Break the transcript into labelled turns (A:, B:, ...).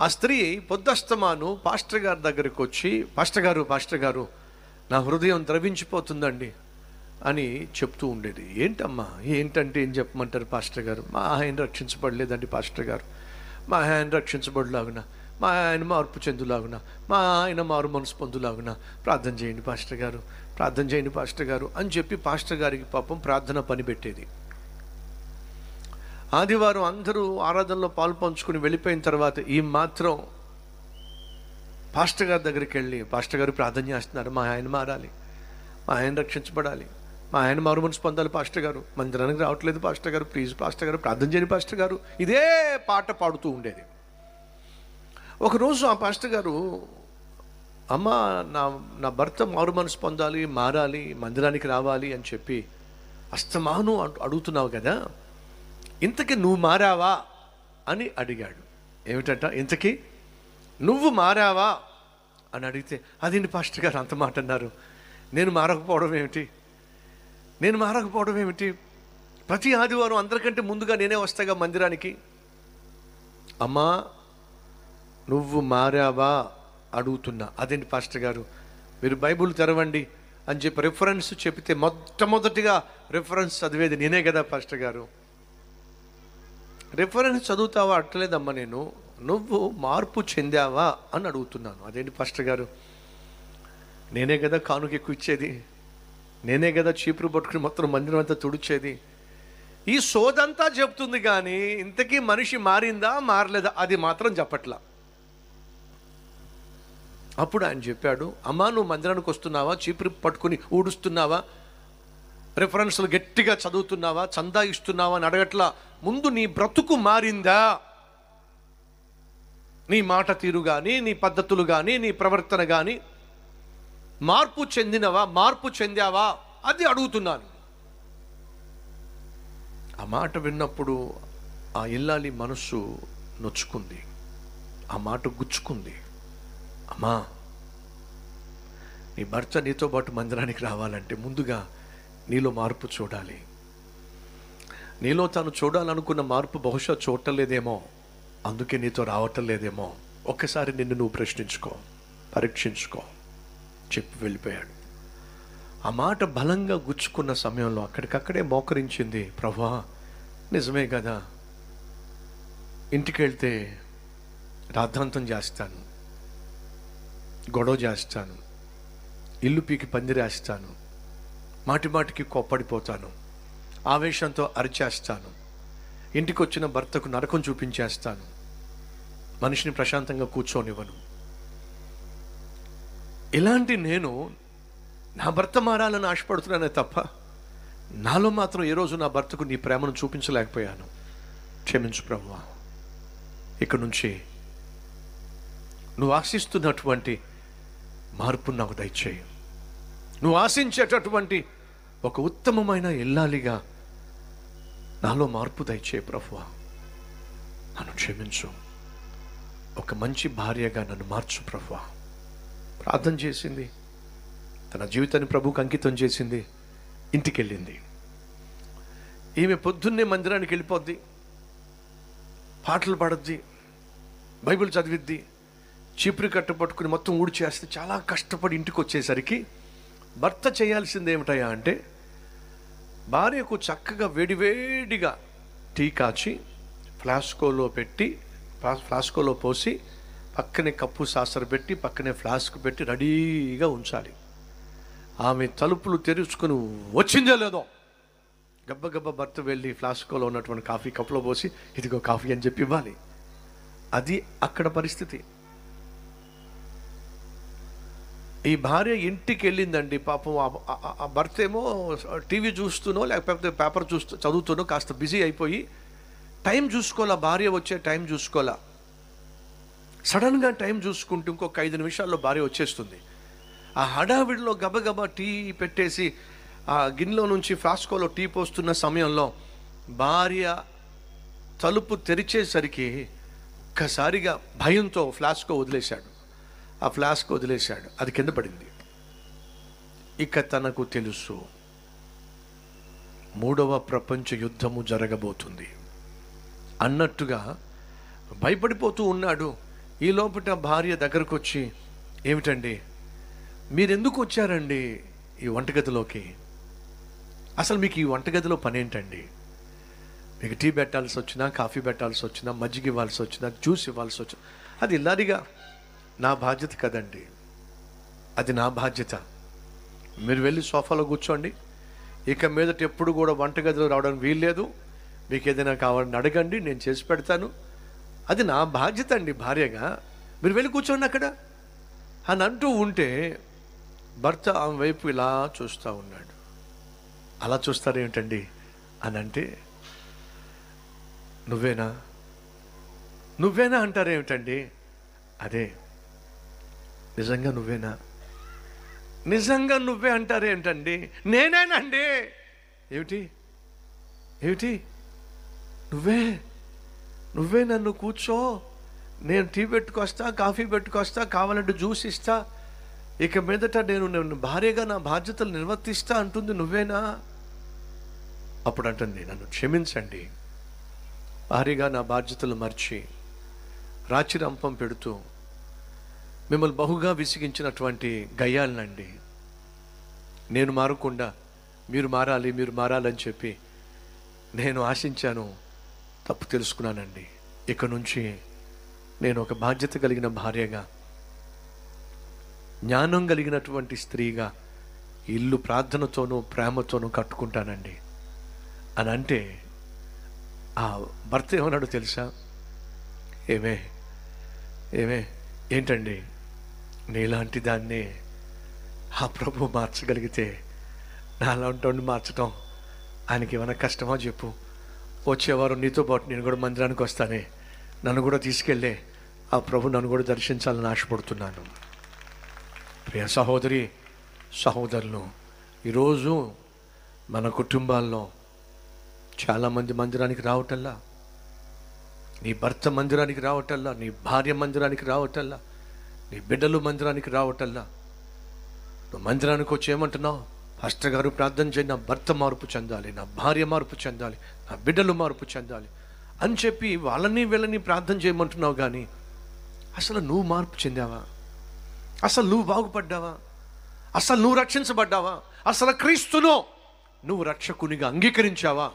A: ఆ స్త్రీ పొద్దస్తమాను పాస్టర్ గారి దగ్గరికి వచ్చి, పాస్టర్ గారు నా హృదయం ద్రవించిపోతుందండి అని చెప్తూ ఉండేది. ఏంటమ్మా, ఏంటంటే ఏం చెప్పమంటారు పాస్టర్ గారు? మా ఆయన రక్షించబడలేదండి పాస్టర్ గారు, మా ఆయన రక్షించబడలాగున, మా ఆయన మార్పు చెందులాగున, మా ఆయన మారు మనసు పొందులాగున ప్రార్థన చేయండి పాస్టర్ గారు, ప్రార్థన చేయండి పాస్టర్ గారు అని చెప్పి పాస్టర్ గారికి పాపం ప్రార్థన పని పెట్టేది. ఆదివారం అందరూ ఆరాధనలో పాలు పంచుకుని వెళ్ళిపోయిన తర్వాత ఈ మాత్రం పాస్టర్ గారి దగ్గరికి వెళ్ళి, పాస్టర్ గారు ప్రార్థన చేస్తున్నారు, మా ఆయన మారాలి, మా ఆయన రక్షించబడాలి, మా ఆయన మారు మనసు పొందాలి పాస్టర్ గారు, మందిరానికి రావట్లేదు పాస్టర్ గారు, ప్లీజ్ పాస్టర్ గారు ప్రార్థన చేయని పాస్టర్ గారు, ఇదే పాట పాడుతూ ఉండేది. ఒకరోజు ఆ పాస్టర్ గారు, అమ్మ నా భర్త మారు మనసు పొందాలి, మారాలి, మందిరానికి రావాలి అని చెప్పి అస్తమాను అడుగుతున్నావు కదా, ఇంతకీ నువ్వు మారావా అని అడిగాడు. ఏమిటంట, ఇంతకీ నువ్వు మారావా అని అడిగితే, అదేంటి పాస్టర్ గారు అంత మాట అన్నారు, నేను మారకపోవడం ఏమిటి, ప్రతి ఆదివారం అందరికంటే ముందుగా నేనే వస్తాగా మందిరానికి. అమ్మా నువ్వు మారావా అడుగుతున్నా. అదేంటి పాస్టర్ గారు, మీరు బైబుల్ తెరవండి అని చెప్పి రిఫరెన్స్ చెప్తే మొట్టమొదటిగా రిఫరెన్స్ చదివేది నేనే కదా పాస్టర్ గారు. రిఫరెన్స్ చదువుతావా అట్లేదమ్మా, నేను నువ్వు మార్పు చెందావా అని అడుగుతున్నాను. అదేంటి పాస్టర్ గారు, నేనే కదా కానుక ఎక్కువ ఇచ్చేది, నేనే కదా చీపురు పట్టుకుని మొత్తం మందిరం అంతా తుడిచేది. ఈ సోదంతా చెప్తుంది కానీ ఇంతకీ మనిషి మారిందా మారలేదా అది మాత్రం చెప్పట్లా. అప్పుడు ఆయన చెప్పాడు, అమ్మా నువ్వు మందిరానికి వస్తున్నావా, చీపురు పట్టుకుని ఊడుస్తున్నావా, రిఫరెన్స్లు గట్టిగా చదువుతున్నావా, చందా ఇస్తున్నావా అని అడగట్లా, ముందు నీ బ్రతుకు మారిందా, నీ మాట తీరు కానీ, నీ పద్ధతులు కానీ, నీ ప్రవర్తన కానీ మార్పు చెందావా అది అడుగుతున్నాను. ఆ మాట విన్నప్పుడు ఆ ఇల్లాలి మనస్సు నొచ్చుకుంది, ఆ మాట గుచ్చుకుంది. అమ్మా నీ భర్త నీతో పాటు మందిరానికి రావాలంటే ముందుగా నీలో మార్పు చూడాలి. నీలో తాను చూడాలనుకున్న మార్పు బహుశా చూడలేదేమో, అందుకే నీతో రావటం లేదేమో. ఒక్కసారి నిన్ను నువ్వు ప్రశ్నించుకో, పరీక్షించుకో చెప్పి వెళ్ళిపోయాడు. ఆ మాట బలంగా గుచ్చుకున్న సమయంలో అక్కడికక్కడే మోకరించింది, ప్రభువా నిజమే కదా, ఇంటికి వెళ్తే రాద్ధాంతం చేస్తాను, గొడవ చేస్తాను, ఇల్లు పీకి పందిరేస్తాను, మాటికి కోప్పడిపోతాను, ఆవేశంతో అరిచేస్తాను, ఇంటికి వచ్చిన భర్తకు నరకం చూపించేస్తాను, మనిషిని ప్రశాంతంగా కూర్చోనివ్వను. ఇలాంటి నేను నా భర్త మారాలని ఆశపడుతున్నానే తప్ప నాలో మాత్రం ఏ రోజు నా భర్తకు నీ ప్రేమను చూపించలేకపోయాను. క్షమించు ప్రభువా, ఇక్కడి నుంచి నువ్వు ఆశిస్తున్నటువంటి మార్పు నాకు దయచేయి, నువ్వు ఆశించేటటువంటి ఒక ఉత్తమమైన ఇల్లాలిగా నాలో మార్పు దయచేయి ప్రభువా, నన్ను క్షమించు, ఒక మంచి భార్యగా నన్ను మార్చు ప్రభువా. ప్రార్థన చేసింది, తన జీవితాన్ని ప్రభువుకు అంకితం చేసింది, ఇంటికి వెళ్ళింది. ఈమె పొద్దున్నే మందిరానికి వెళ్ళిపోద్ది, పాటలు పాడద్ది, బైబిల్ చదివిద్ది, చీపురు కట్ట పట్టుకుని మొత్తం ఊడ్చేస్తే చాలా కష్టపడి ఇంటికి వచ్చేసరికి భర్త చేయాల్సింది ఏమిటయా అంటే, భార్యకు చక్కగా వేడివేడిగా టీ కాచి ఫ్లాస్కోలో పోసి పక్కనే కప్పు సాసర పెట్టి పక్కనే ఫ్లాస్క్ పెట్టి రెడీగా ఉంచాలి. ఆమె తలుపులు తెరుచుకుని వచ్చిందో లేదో గబ్బ భర్త వెళ్ళి ఫ్లాస్కోలో ఉన్నటువంటి కాఫీ కప్పులో పోసి ఇదిగో కాఫీ అని చెప్పి ఇవ్వాలి. అది అక్కడ పరిస్థితి. ఈ భార్య ఇంటికి వెళ్ళిందండి, పాపం ఆ భర్త ఏమో టీవీ చూస్తూనో లేకపోతే పేపర్ చదువుతూనో కాస్త బిజీ అయిపోయి టైం చూసుకోవాలా, భార్య వచ్చే టైం చూసుకోవాలా. సడన్గా టైం చూసుకుంటూ ఇంకొక 5 నిమిషాల్లో భార్య వచ్చేస్తుంది. ఆ హడావిడిలో గబగబా టీ పెట్టేసి ఆ గిన్నెలో నుంచి ఫ్లాస్కోలో టీ పోస్తున్న సమయంలో భార్య తలుపు తెరిచేసరికి ఒక్కసారిగా భయంతో ఫ్లాస్కో వదిలేశాడు. అది కింద పడింది. ఇక తనకు తెలుసు, 3వ ప్రపంచ యుద్ధము జరగబోతుంది అన్నట్టుగా భయపడిపోతూ ఉన్నాడు. ఈ లోపల భార్య దగ్గరకు వచ్చి, ఏమిటండి మీరెందుకు వచ్చారండి ఈ వంటగదిలోకి? అసలు మీకు ఈ వంటగదిలో పని ఏంటండి? మీకు టీ పెట్టాల్సి వచ్చినా, కాఫీ పెట్టాల్సి వచ్చినా, మజ్జిగ ఇవ్వాల్సి వచ్చినా, జ్యూస్ ఇవ్వాల్సి వచ్చినా, అది ఇల్లాలిగా నా బాధ్యత కదండి. అది నా బాధ్యత. మీరు వెళ్ళి సోఫాలో కూర్చోండి. ఇక మీదట ఎప్పుడు కూడా వంటగదిలో రావడానికి వీల్లేదు. మీకు ఏదైనా కావాలని అడగండి, నేను చేసి పెడతాను. అది నా బాధ్యత అండి భార్యగా. మీరు వెళ్ళి కూర్చోండి అక్కడ అని అంటూ ఉంటే భర్త ఆమె వైపు ఇలా చూస్తూ ఉన్నాడు. అలా చూస్తారేమిటండి అని అంటే, నువ్వేనా అంటారేమిటండి? అదే, నిజంగా నువ్వే అంటారేమిటండి? నేనేనండి. ఏమిటి నువ్వే నన్ను కూర్చో, నేను టీ పెట్టుకొస్తా, కాఫీ పెట్టుకొస్తా, కావాలంటే జ్యూస్ ఇస్తా, ఇక మీదట నేను భార్యగా నా బాధ్యతలు నిర్వర్తిస్తా అంటుంది నువ్వేనా? అప్పుడు అంటుంది, నన్ను క్షమించండి, భార్యగా నా బాధ్యతలు మర్చి రాచి రంపం పెడుతూ మిమ్మల్ని బహుగా విసిగించినటువంటి గయ్యాలనండి. నేను మారకుండా మీరు మారాలని చెప్పి నేను ఆశించాను, తప్పు తెలుసుకున్నానండి. ఇక నుంచి నేను ఒక బాధ్యత కలిగిన భార్యగా, జ్ఞానం కలిగినటువంటి స్త్రీగా ఇల్లు ప్రార్థనతోనూ ప్రేమతోనూ కట్టుకుంటానండి అని అంటే, ఆ భర్త ఏమన్నాడో తెలుసా? ఏమే ఏంటండి, నీలాంటి దాన్ని ఆ ప్రభు మార్చగలిగితే నాలాంటి మార్చటం ఆయనకి ఏమైనా కష్టమా చెప్పు? వచ్చేవారు నీతో పాటు నేను కూడా మందిరానికి వస్తానే, నన్ను కూడా తీసుకెళ్ళే, ఆ ప్రభు నన్ను కూడా దర్శించాలని ఆశపడుతున్నాను. ప్రియ సహోదరి సహోదరులు, ఈరోజు మన కుటుంబాల్లో చాలామంది మందిరానికి రావటల్లా, నీ భర్త మందిరానికి రావటల్లా, నీ భార్య మందిరానికి రావటల్లా, నీ బిడ్డలు మందిరానికి రావటల్లా. నువ్వు మందిరానికి వచ్చి ఏమంటున్నావు? పాస్టర్ గారు ప్రార్థన చేయండి, నా భర్త మార్పు చెందాలి, నా భార్య మార్పు చెందాలి, నా బిడ్డలు మార్పు చెందాలి అని చెప్పి వీళ్ళని ప్రార్థన చేయమంటున్నావు. కానీ అసలు నువ్వు మార్పు చెందావా? అసలు నువ్వు బాగుపడ్డావా? అసలు నువ్వు రక్షించబడ్డావా? అసలు క్రీస్తును నువ్వు రక్షకునిగా అంగీకరించావా?